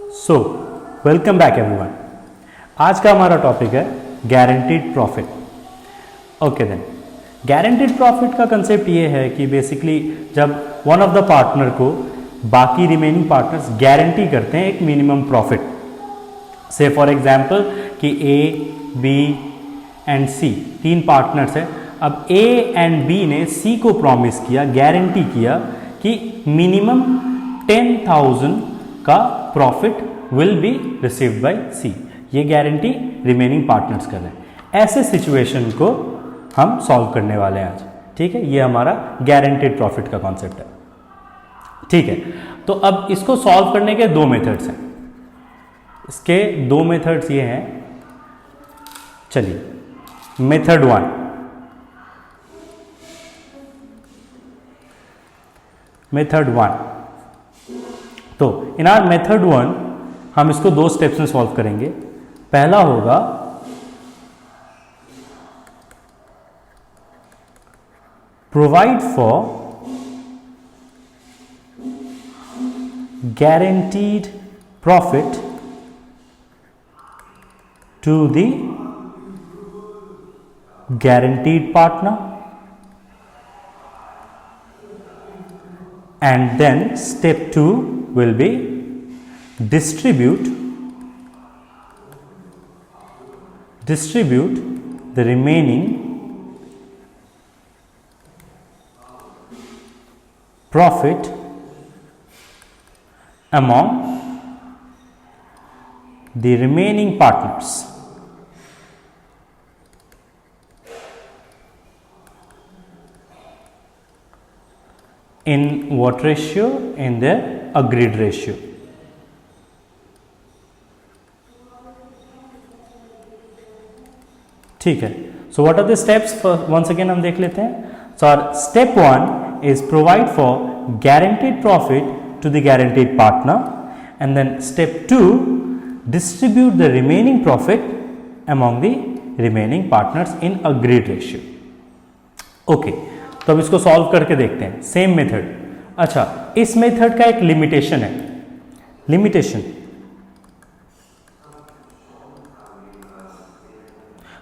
So welcome back everyone. आज का हमारा टॉपिक है guaranteed profit. Okay then, guaranteed profit का कंसेप्ट ये है कि बेसिकली जब वन ऑफ द पार्टनर को बाकी रिमेनिंग पार्टनर्स गारंटी करते हैं एक मिनिमम प्रॉफिट, से फॉर एग्जांपल कि ए, बी एंड सी तीन पार्टनर्स हैं। अब ए एंड बी ने सी को प्रॉमिस किया, गारंटी किया कि मिनिमम 10,000 का profit will be received by C. ये गारंटी रिमेनिंग पार्टनर्स कर रहे हैं। ऐसे सिचुएशन को हम सॉल्व करने वाले हैं आज। ठीक है, ये हमारा गारंटीड प्रॉफिट का कॉन्सेप्ट है। ठीक है, तो अब इसको सॉल्व करने के दो मेथड्स हैं। इसके दो मेथड्स ये हैं। चलिए, मेथड वन, मेथड वन। तो इन आर मेथड वन हम इसको दो स्टेप्स में सॉल्व करेंगे। पहला होगा provide for guaranteed profit to the guaranteed partner, and then step 2 will be distribute the remaining profit among the remaining partners. In what ratio? In the agreed ratio. ठीक है, so what are the steps? Once again हम देख लेते हैं. So step 1 is provide for guaranteed profit to the guaranteed partner, and then step 2 distribute the remaining profit among the remaining partners in agreed ratio. Okay, तो अब इसको solve करके देखते हैं। Same method. अच्छा, इस मेथड का एक लिमिटेशन है। लिमिटेशन,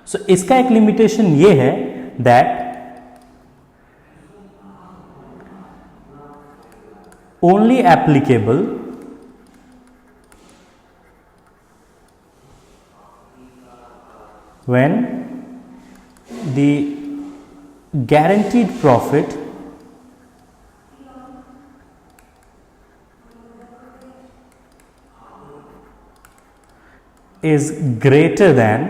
सो इसका एक लिमिटेशन ये है that only applicable when the guaranteed profit is greater than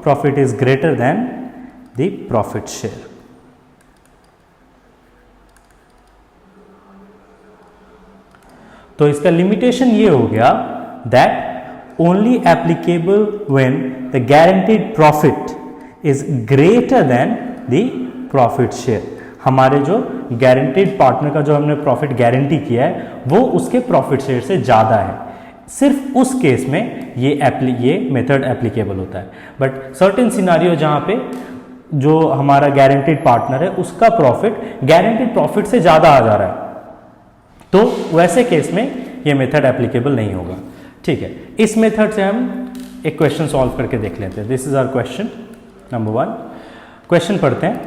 profit is greater than the profit share. तो इसका लिमिटेशन ये हो गया that only applicable when the guaranteed profit is greater than the profit share. हमारे जो guaranteed partner का जो हमने प्रॉफिट गारंटी किया है वो उसके प्रॉफिट शेयर से ज़्यादा है। सिर्फ उस केस में ये मेथड एप्लीकेबल होता है। बट सर्टेन सिनारियो जहाँ पे जो हमारा गारंटीड पार्टनर है उसका प्रॉफिट गारंटीड प्रॉफिट से ज़्यादा आ जा रहा है, तो वैसे केस में ये मेथड एप्लीकेबल नहीं होगा। ठीक है, इस मेथड से हम एक क्वेश्चन सॉल्व करके देख लेते हैं। This is our question number 1। Question पढ़ते हैं।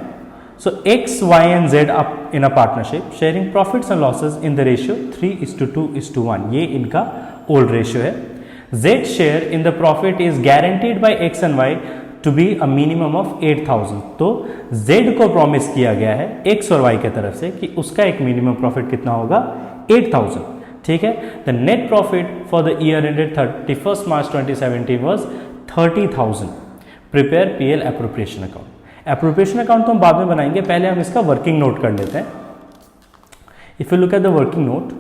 So X, Y and Z up in a partnership sharing profits and losses in the ratio 3:2:1। ये इनका ओल्ड रेशियो है। Z share in the profit is guaranteed by X and Y to be a minimum of 8,000। तो Z को promise किया गया है X और Y के तरफ से कि उसका एक मिनिमम प्रॉफिट कितना होगा, 8,000। ठीक है, the net profit for the year ended 31 March 2017 was 30,000। Prepare PL appropriation account. Appropriation account तो हम बाद में बनाएंगे, पहले हम इसका वर्किंग नोट कर लेते हैं। If you look at the working note,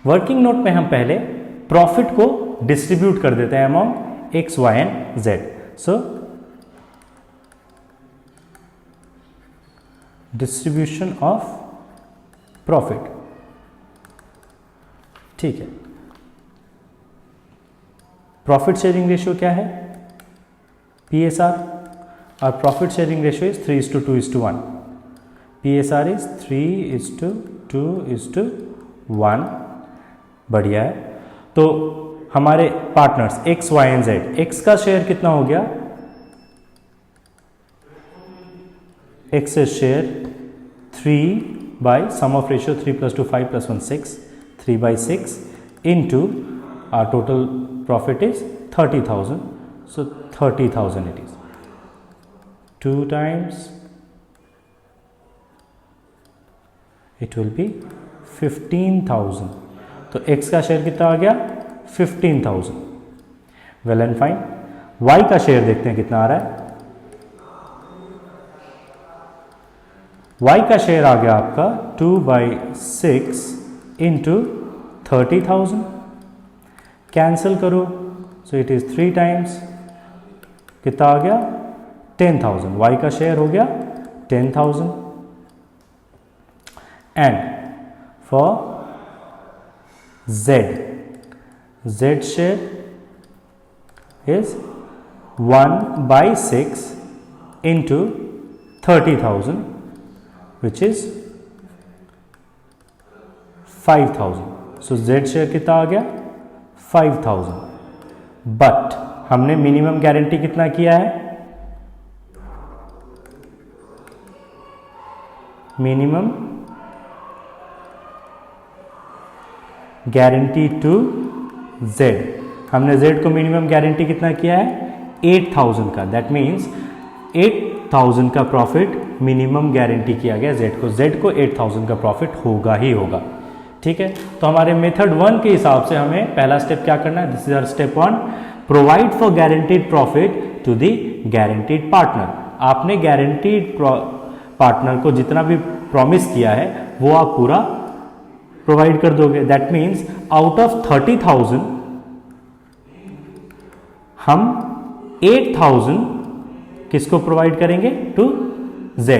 working note में हम पहले प्रॉफिट को डिस्ट्रीब्यूट कर देते हैं among X, Y and Z. So distribution of profit, ठीक है। प्रॉफिट शेयरिंग रेशियो क्या है? PSR, और profit sharing ratio is 3:2:1. PSR is 3:2:1. बढ़िया है. तो हमारे partners X, Y and Z, X का शेयर कितना हो गया? X is share 3 by sum of ratio 3 plus 2 5 plus 1 6, 3/6 into our total profit is 30,000. So 30,000 it is. 2 times it will be 15,000. तो X का शेयर कितना आ गया? 15,000. Well and fine. Y का share देखते हैं कितना आ रहा है. Y का शेयर आ गया आपका 2/6 इंटू 30,000. कैंसिल करो, सो इट इज 3 टाइम्स, कितना आ गया? 10,000. Y का शेयर हो गया 10,000. And for Z share is 1/6 into 30,000, which is 5,000. So Z share कितना आ गया? 5,000. बट हमने मिनिमम गारंटी कितना किया है? मिनिमम गारंटी टू Z, हमने Z को मिनिमम गारंटी कितना किया है? 8,000 का. दैट मीन्स 8,000 का प्रॉफिट मिनिमम गारंटी किया गया Z को 8,000 का प्रॉफिट होगा ही होगा. ठीक है. तो हमारे मेथड 1 के हिसाब से हमें पहला स्टेप क्या करना है? This is our step 1. Provide for guaranteed profit to the guaranteed partner. आपने गारंटीड पार्टनर को जितना भी प्रॉमिस किया है वो आप पूरा प्रोवाइड कर दोगे. दैट मीन्स आउट ऑफ 30,000 हम 8,000 किसको प्रोवाइड करेंगे? To Z.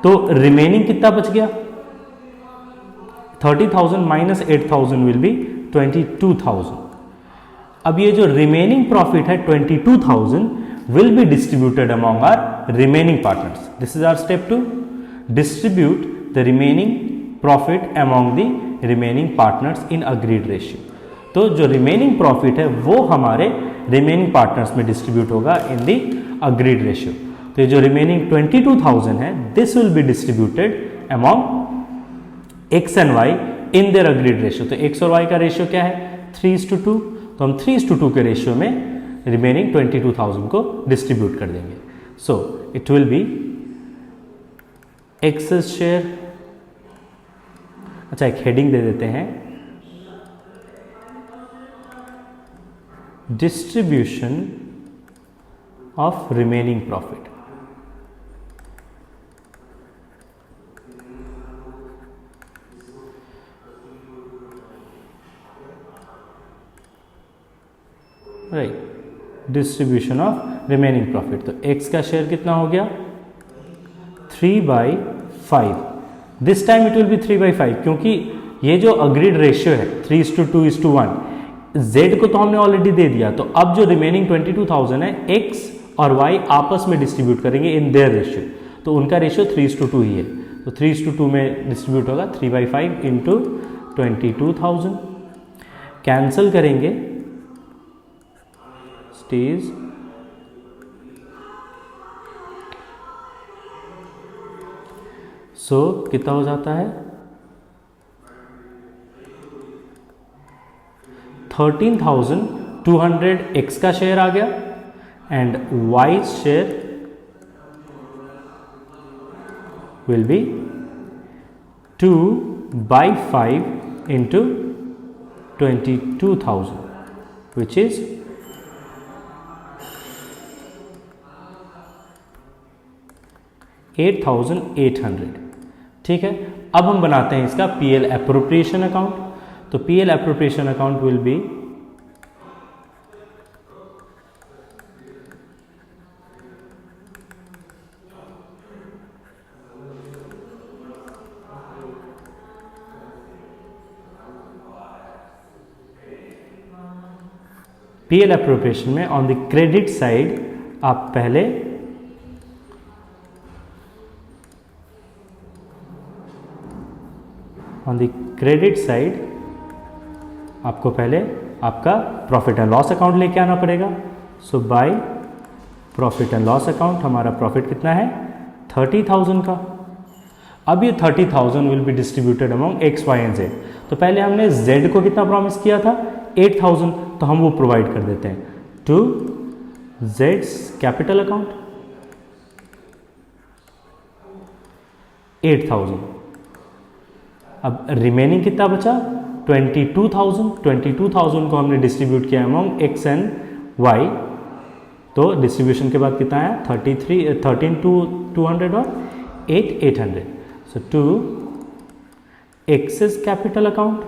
तो रिमेनिंग कितना बच गया? 30,000 माइनस 8,000 विल बी 22,000. अब ये जो रिमेनिंग प्रॉफिट है 22,000 will be distributed among our remaining partners. This is our step 2. Distribute the remaining profit among the remaining partners in agreed ratio. तो जो रिमेनिंग प्रॉफिट है वो हमारे रिमेनिंग पार्टनर्स में डिस्ट्रीब्यूट होगा इन द अग्रीड रेशियो. तो ये जो रिमेनिंग 22,000 है this will be distributed among X and Y in their agreed ratio. तो X और Y का रेशियो क्या है? 3:2. तो हम 3:2 के रेशियो में रिमेनिंग 22,000 को डिस्ट्रीब्यूट कर देंगे. So it will be X's share. अच्छा, एक हेडिंग दे देते हैं, distribution of remaining profit. Right, distribution of remaining profit. तो X का शेयर कितना हो गया? 3/5. This time it will be 3/5 क्योंकि ये जो अग्रीड रेशियो है 3:2:1, Z को तो हमने ऑलरेडी दे दिया. तो अब जो रिमेनिंग 22,000 है X और Y आपस में डिस्ट्रीब्यूट करेंगे इन देयर रेशियो. तो उनका रेशियो 3:2 ही है. तो 3:2 में डिस्ट्रीब्यूट होगा 3/5 इंटू 22,000. कैंसिल करेंगे, स्टेज सो कितना हो जाता है? 13,200 X का शेयर आ गया and Y share will be 2/5 into 22,000 which is 8,800. ठीक है. अब हम बनाते हैं इसका PL एप्रोप्रिएशन अकाउंट. तो PL appropriation account will be PL appropriation में ऑन द क्रेडिट साइड आप पहले ऑन द क्रेडिट साइड आपको पहले आपका प्रॉफिट एंड लॉस अकाउंट लेके आना पड़ेगा. So by profit and loss account हमारा प्रॉफिट कितना है 30,000 का. अब ये 30,000 will be distributed among X Y and Z. तो पहले हमने जेड को कितना प्रॉमिस किया था 8,000, तो हम वो प्रोवाइड कर देते हैं टू जेड्स कैपिटल अकाउंट 8,000. अब रिमेनिंग कितना बचा 22,000. 22,000 को हमने डिस्ट्रीब्यूट किया अमॉन्ग एक्स एंड वाई. तो डिस्ट्रीब्यूशन के बाद कितना आया 13 टू 200 और 800. So to X's capital account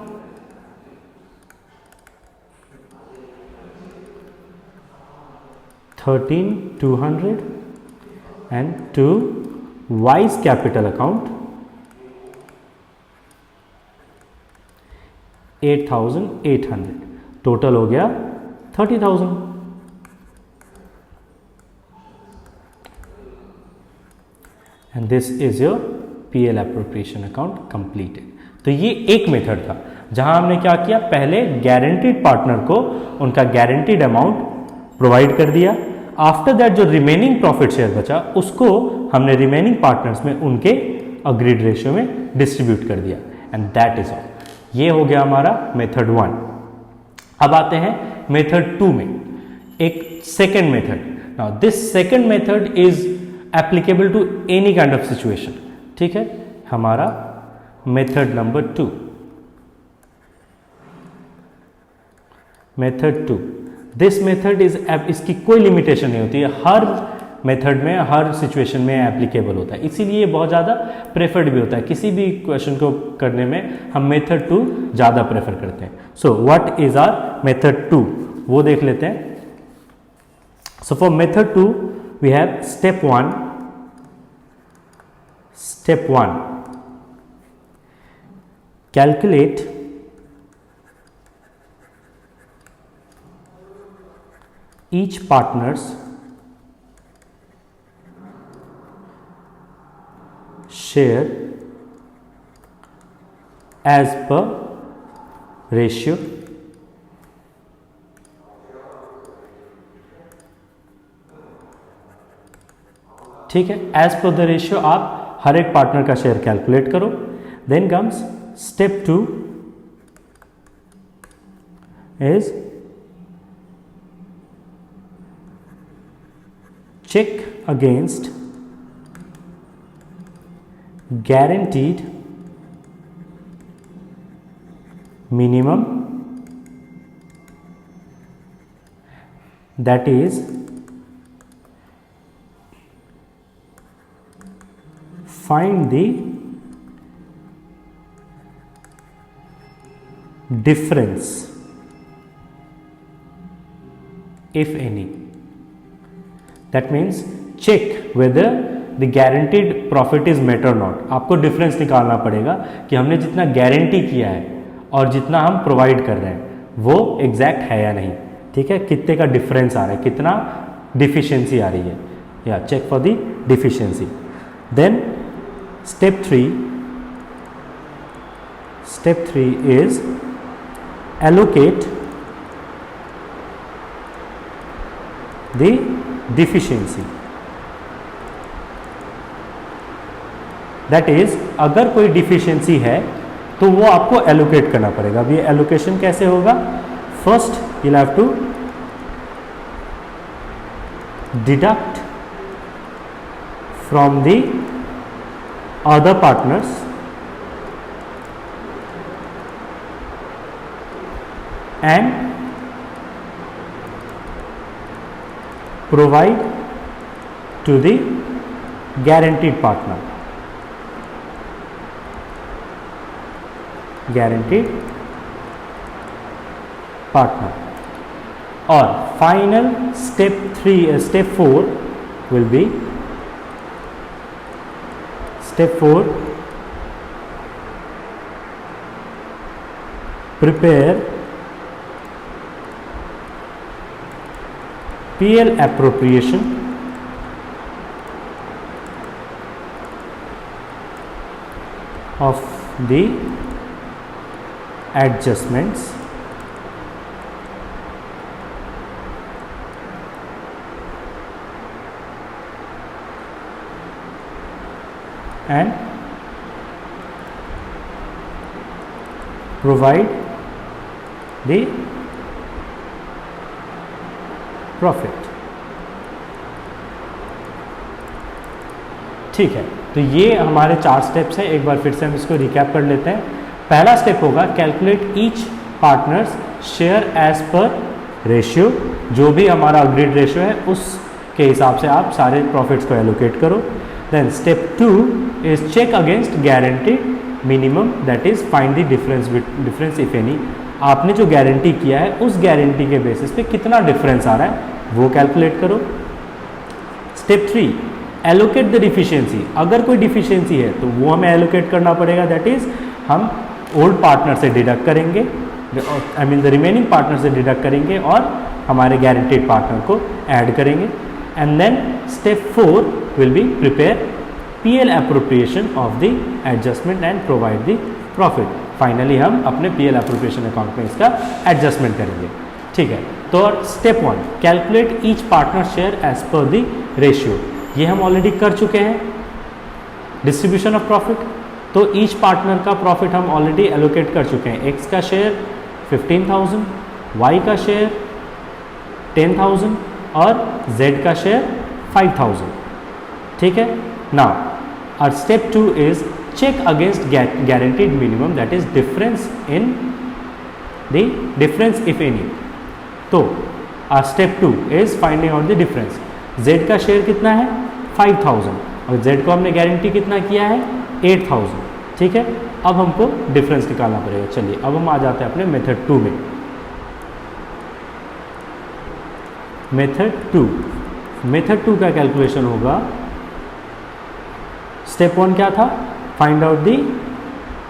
$13,200 and to Y's capital account 8,800. Total हो गया 30,000. And this is your PL appropriation account completed. तो ये एक मेथड था जहां हमने क्या किया, पहले गारंटीड पार्टनर को उनका गारंटीड अमाउंट प्रोवाइड कर दिया. आफ्टर दैट जो रिमेनिंग प्रॉफिट शेयर बचा उसको हमने रिमेनिंग पार्टनर्स में उनके अग्रीड रेशियो में डिस्ट्रीब्यूट कर दिया. And that is all. ये हो गया हमारा मेथड 1. अब आते हैं मेथड 2 में. एक second method. Now this second method is applicable to any kind of situation. ठीक है, हमारा method number 2. Method 2, this method is, इसकी कोई लिमिटेशन नहीं होती है, हर मेथड में हर सिचुएशन में एप्लीकेबल होता है. इसीलिए ये बहुत ज़्यादा प्रेफर्ड भी होता है. किसी भी क्वेश्चन को करने में हम मेथड 2 ज़्यादा प्रेफर करते हैं. So what is our method 2 वो देख लेते हैं. So for method 2 we have step 1. Step 1, calculate each partner's share as per ratio ठीक है. एज पर द रेशियो आप हर एक पार्टनर का शेयर कैलकुलेट करो. Then comes step 2 is check against guaranteed minimum, that is find the difference if any. That means check whether the guaranteed profit is met or not. आपको difference निकालना पड़ेगा कि हमने जितना गारंटी किया है और जितना हम प्रोवाइड कर रहे हैं वो एग्जैक्ट है या नहीं. ठीक है, कितने का डिफरेंस आ रहा है, कितना डिफिशियंसी आ रही है. या check for the deficiency. Then step 3 is allocate the deficiency. That is, अगर कोई डिफिशियंसी है तो वो आपको एलोकेट करना पड़ेगा. अब ये एलोकेशन कैसे होगा? First you'll have to deduct from the other partners and provide to the guaranteed partner. Guaranteed partner. Or final step 4 will be step 4, prepare PL appropriation of the adjustments and provide the profit। ठीक है, तो ये हमारे 4 steps हैं। एक बार फिर से हम इसको रिकैप कर लेते हैं। पहला स्टेप होगा calculate each partners share as per ratio, जो भी हमारा अग्रीड रेशियो है उसके हिसाब से आप सारे प्रॉफिट्स को एलोकेट करो। Then step 2 is check against guaranteed minimum, that is find the difference if any. आपने जो गारंटी किया है उस गारंटी के बेसिस पे कितना डिफरेंस आ रहा है वो कैलकुलेट करो। स्टेप 3 एलोकेट द डिफिशियंसी, अगर कोई डिफिशियंसी है तो वो हमें एलोकेट करना पड़ेगा, दैट इज हम ओल्ड पार्टनर से डिडक्ट करेंगे, I mean the remaining partner से डिडक्ट करेंगे और हमारे गारंटीड पार्टनर को ऐड करेंगे। And then step 4 will be prepare PL appropriation of the adjustment and provide the profit। Finally हम अपने PL appropriation अकाउंट में इसका एडजस्टमेंट करेंगे। ठीक है, तो step 1 calculate each partner share as per the ratio, ये हम ऑलरेडी कर चुके हैं। डिस्ट्रीब्यूशन ऑफ प्रॉफिट, तो ईच पार्टनर का प्रॉफिट हम ऑलरेडी एलोकेट कर चुके हैं। X का शेयर 15,000, Y का शेयर 10,000 और Z का शेयर 5,000। ठीक है, now our step 2 is check against guaranteed minimum, that is difference in the difference if any। तो our step 2 is finding out the difference। Z का शेयर कितना है 5,000 और Z को हमने गारंटी कितना किया है 8,000। ठीक है, अब हमको डिफरेंस निकालना पड़ेगा। चलिए अब हम आ जाते हैं अपने मेथड 2 में। मेथड 2 का कैलकुलेशन होगा, स्टेप 1 क्या था, find out the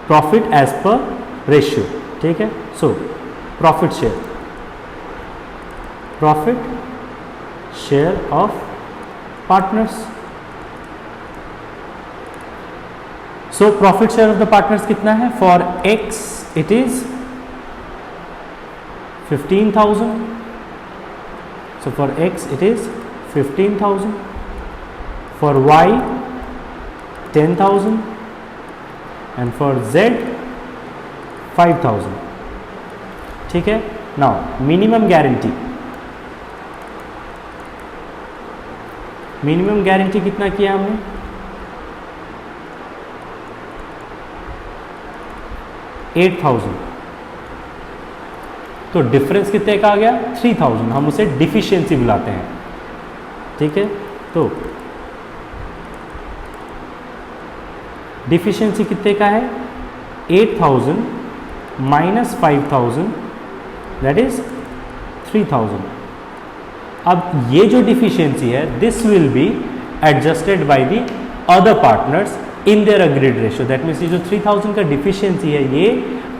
profit as per ratio. ठीक है, so profit share of partners. So profit share of the partners कितना है, for X it is 15,000, so for X it is 15,000, for Y 10,000 and for Z 5,000। ठीक है, now minimum guarantee कितना किया हमने, 8,000। तो डिफरेंस कितने का आ गया 3,000, हम उसे डिफिशियंसी बुलाते हैं। ठीक है, तो डिफिशियंसी कितने का है 8,000 माइनस 5,000 दैट इज 3,000। अब ये जो डिफिशियंसी है this will be adjusted by the other partners in their agreed ratio. That means ये जो 3,000 का डिफिशियंसी है ये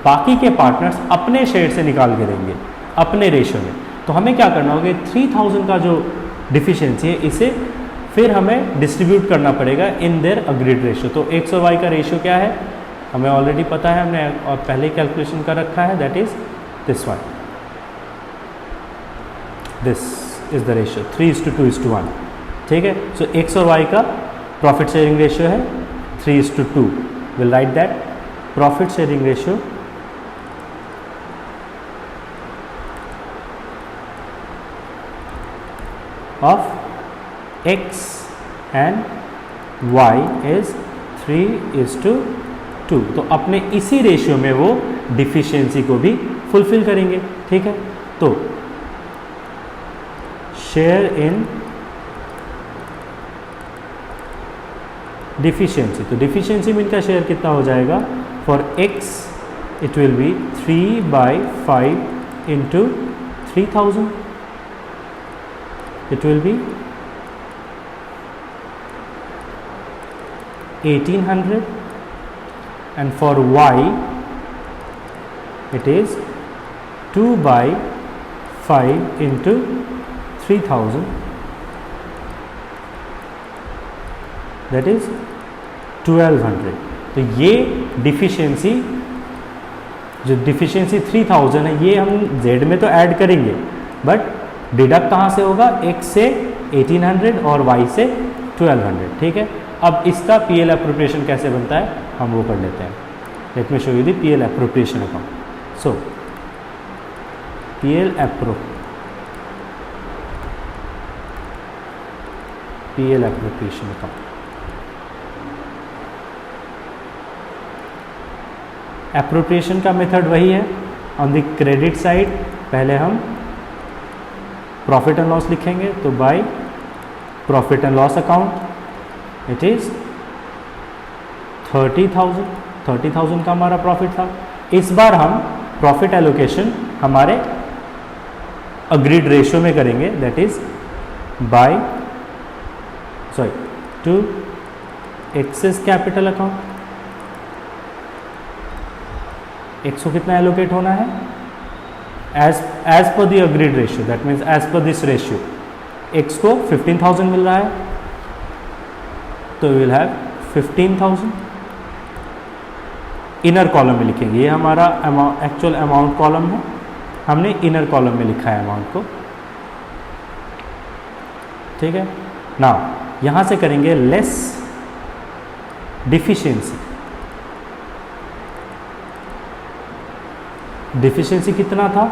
बाकी के पार्टनर्स अपने शेयर से निकाल के देंगे अपने रेशियो में। तो हमें क्या करना होगा, 3,000 का जो डिफिशियंसी है इसे फिर हमें डिस्ट्रीब्यूट करना पड़ेगा इन देयर अग्रीड रेशियो। तो X और Y का रेशियो क्या है हमें ऑलरेडी पता है, हमने और पहले कैलकुलेशन कर रखा है, that is this one. This is the ratio 3:2:1। ठीक है, सो X और Y का प्रॉफिट शेयरिंग रेशियो है 3:2। Will write that profit sharing ratio of X and Y is 3:2। तो अपने इसी रेशियो में वो डिफिशियंसी को भी फुलफिल करेंगे। ठीक है, तो शेयर इन डिफिशियंसी, तो डिफिशियंसी में इनका शेयर कितना हो जाएगा, for X it will be 3/5 into 3,000, it will be 1,800 and for Y it is 2/5 into 3000 that is 1200। तो ये डिफिशियंसी, जो डिफिशियंसी 3000 है, ये हम z में तो ऐड करेंगे, बट डिडक्ट कहाँ से होगा, x से 1800 और y से 1200। ठीक है, अब इसका PL एप्रोप्रिएशन कैसे बनता है हम वो कर लेते हैं। Let me show you the PL appropriation account. So PL appropriation account. Appropriation का मेथड वही है। ऑन द क्रेडिट साइड पहले हम प्रॉफिट एंड लॉस लिखेंगे, तो by profit and loss account it is 30,000 का हमारा प्रॉफिट था। इस बार हम प्रॉफिट एलोकेशन हमारे अग्रीड रेशियो में करेंगे, that is by to X's capital account. X को कितना एलोकेट होना है, as per the agreed ratio, that means as per this ratio. X को 15,000 मिल रहा है, तो विल हैव 15,000। इनर कॉलम में लिखेंगे, ये हमारा एक्चुअल अमाउंट कॉलम है, हमने इनर कॉलम में लिखा है अमाउंट को। ठीक है, नाउ यहां से करेंगे लेस डिफिशियंसी। डिफिशियंसी कितना था,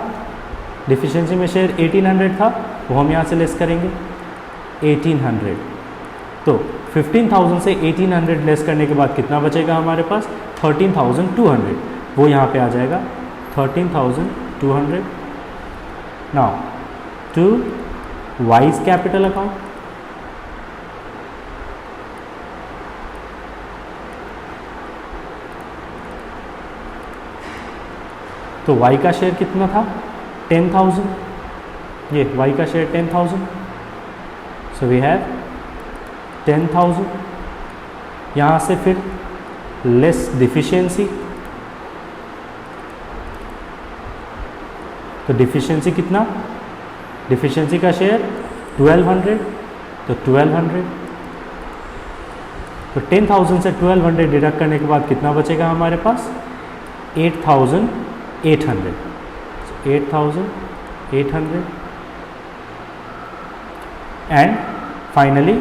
डिफिशियंसी में शेयर 1800 था, वो हम यहाँ से लेस करेंगे 1800। तो 15,000 से 1800 लेस करने के बाद कितना बचेगा हमारे पास, 13,200। वो यहाँ पे आ जाएगा 13,200। Now to Y's capital account. तो y का शेयर कितना था, 10,000। ये y का शेयर 10,000, सो वी हैव 10,000। यहाँ से फिर लेस डिफिशियंसी, तो डिफिशियंसी कितना, डिफिशियंसी का शेयर 1200, तो 1200। तो 10,000 से 1200 डिडक्ट करने के बाद कितना बचेगा हमारे पास, 8,800। 8,800 एंड फाइनली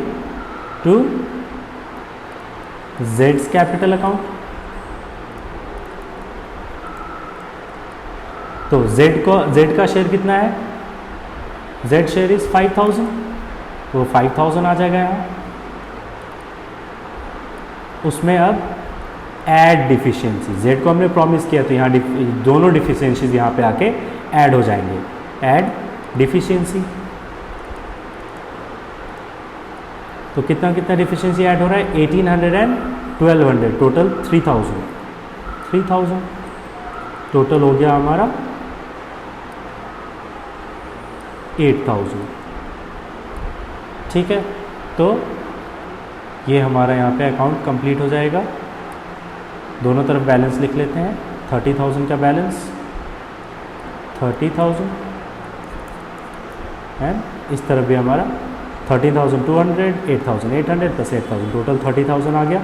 टू जेड्स कैपिटल अकाउंट। तो जेड का शेयर कितना है, जेड शेयर इज 5,000, वो 5,000 आ जाएगा यहाँ। उसमें अब ऐड डिफिशियंसी, जेड को हमने प्रॉमिस किया, तो यहाँ दोनों डिफिशियंसीज यहाँ पे आके ऐड हो जाएंगे। ऐड डिफिशियंसी, तो कितना कितना डिफिशियंसी ऐड हो रहा है, 1800 एंड 1200, टोटल 3,000 टोटल हो गया हमारा 8,000। ठीक है, तो ये हमारा यहाँ पे अकाउंट कंप्लीट हो जाएगा। दोनों तरफ बैलेंस लिख लेते हैं, 30,000 का बैलेंस, 30,000 एंड इस तरफ भी हमारा 13,200, 8,800 प्लस 8,000, टोटल 30,000 आ गया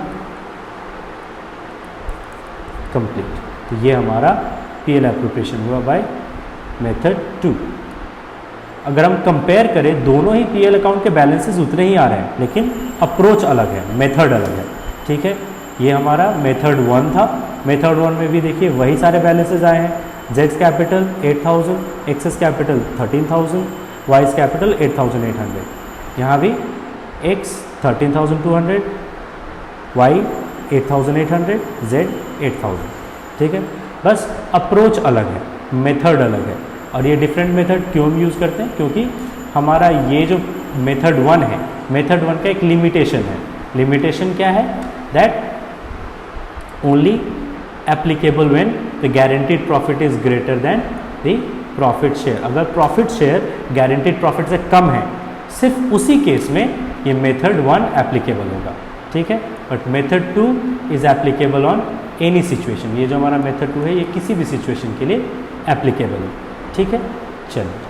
कंप्लीट। तो ये हमारा PL एप्रोप्रिएशन हुआ बाय मेथड 2। अगर हम कंपेयर करें, दोनों ही PL अकाउंट के बैलेंसेस उतने ही आ रहे हैं, लेकिन अप्रोच अलग है, मेथड अलग है। ठीक है, ये हमारा मेथड 1 था। मेथड 1 में भी देखिए वही सारे बैलेंसेस आए हैं, जेड्स capital 8,000, X's capital 13,000, Y's capital 8,800। यहाँ भी एक्स 13,200, वाई 8,800, जेड 8,000। ठीक है, बस अप्रोच अलग है, मेथड अलग है। और ये डिफरेंट मेथड क्यों हम यूज़ करते हैं, क्योंकि हमारा ये जो मेथड 1 है, मेथड 1 का एक लिमिटेशन है। लिमिटेशन क्या है, that only applicable when the guaranteed profit is greater than the profit share। अगर प्रॉफिट शेयर गारंटीड प्रॉफिट से कम है, सिर्फ उसी केस में ये मेथड 1 एप्लीकेबल होगा। ठीक है, but method 2 is applicable on any situation. ये जो हमारा मेथड 2 है, ये किसी भी सिचुएशन के लिए एप्लीकेबल है। ठीक है, चलिए।